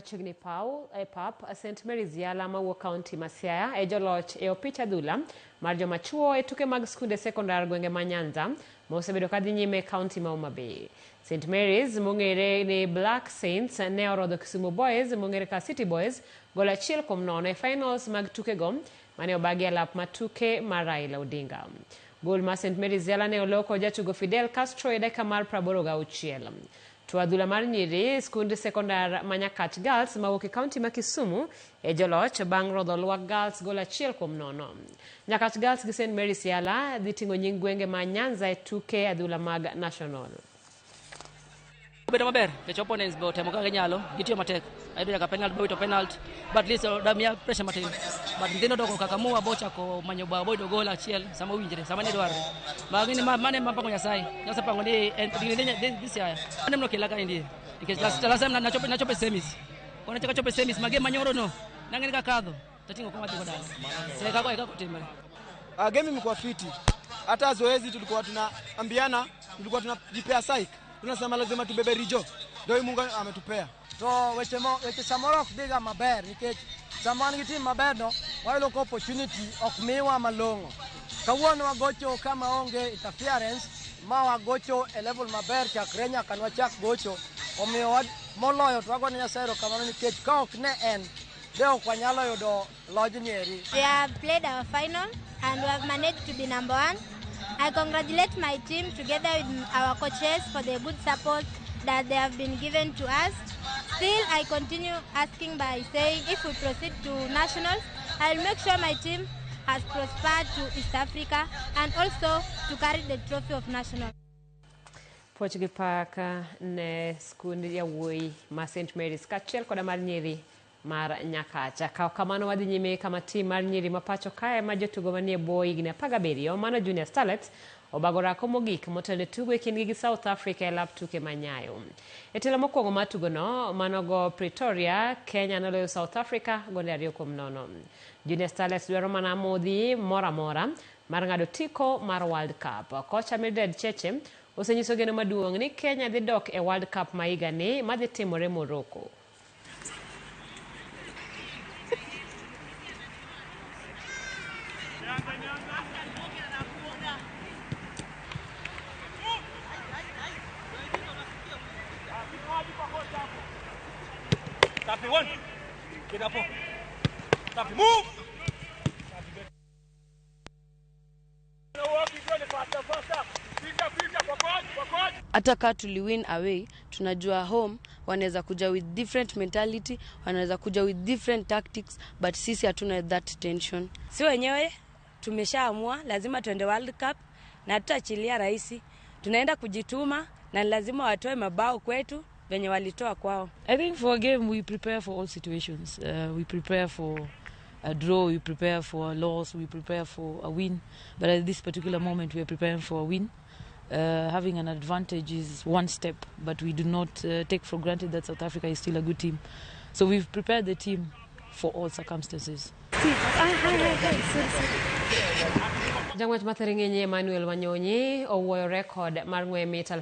Machigni Pau, pap, St. Mary's Yala, Mawo County, Masiaya, Ejoloch, Eopicha Dula, Marjo Machuo, tuke mag sikunde sekondar gwenge ma Nyanza, mosebedo kadhi nyime County ma Homa Bay. St. Mary's mungere ni Black Saints, ne orodho Kisumu Boys, mungere ka City Boys, gola achiel kuom nono e finals mag tuke go, mane obagi alap matuke ma Raila Odinga. Gol ma St. Mary's Yala ne oloko jatugo Fidel Castro e dakika mar 86. To adhula mar nyiri sikunde sekondar ma Nyakach Girls mawuok e kaunti ma Kisumu e joloch bang' rodho Lwak Girls gol achiel kuom nono. Nyakach Girls gi St. Mary's Yala dhi ting'o nying gwenge ma Nyanza e tuke adhula mag national. Bedo maber, the opponents bo temo kaka nyalo, gitiyo matek. Ayudo nyaka penalty boy to penalty, but least damia pressure matin. But ndino doko kaka muwa bocha ko manyoba boy do goal achiel sama winjire, sama ne dwaro. Magini mane mapango Nyasaye. Nyasa pango ni this year. Mane mno kelaka ndi. Because last time na chope semis. Kona chaka chope semis mage manyoro no. Nangeni kakadho. Tatingo kwa mati kodala. Sasa kwa kutimba. Game imekuwa fiti. Hata zoezi tulikuwa tunaambiana, tulikuwa tunajipea psych. Tunasema lazima tubebe rijo. Ndio Mungu ametupea. So weche samoro ok diga maber nikech samani gi tim maber no wayudo ko opportunity ok miwa malongo. Kawuono wagocho kama onge interference ma wagocho e level maber chakre nyaka nwachak gocho omiyo moloyo to wago ne Nyasaye kamano nikech ka ok ne en de ok wanyalo yudo lojni eri. We have played our final and we have managed to be number 1. I congratulate my team together with our coaches for the good support that they have been given to us. Still, I continue asking by saying if we proceed to nationals, I'll make sure my team has prospered to East Africa and also to carry the trophy of national. Pochgi paka ne sikunde yawuoyi ma St. Mary's kachiel koda mar nyiri mar Nyakacha. Kao kamano wadhi nyime kama tim mar nyiri mapacho kae ma jotugo manie bwo higni 17 mano Junior Starlets obagora ko mogik motelo tugo e kindgi gi South Africa e lap tuke manyayo. E telo mokwongo mar tugo no manogo Pretoria, Kenya noloyo South Africa gonde 2-0. Junior Starlets dwaro mana modhi mora mar ng'ado tiko mar World Cup. Kocha Mildred Cheche osenyiso geno maduong' ni Kenya dhi dok e World Cup ma higani madhi timore Morocco. One. Get up. Move. Ataka tuliwin away, tunajua home wanaweza kuja with different mentality, wanaweza kuja with different tactics, but sisi hatuna that tension. Si wenyewe tumeshaamua lazima tuende World Cup na tutaachilia rahisi. Tunaenda kujituma na lazima watoe mabao kwetu venye walitoa kwao. I think for a game we prepare for all situations. We prepare for a draw, we prepare for a loss, we prepare for a win. But at this particular moment we are preparing for a win. Having an advantage is one step, but we do not take for granted that South Africa is still a good team. So we've prepared the team for all circumstances. Jang'wech matharing'enye Emmanuel Wanyonyi owuoyo rekod mar ng'we mita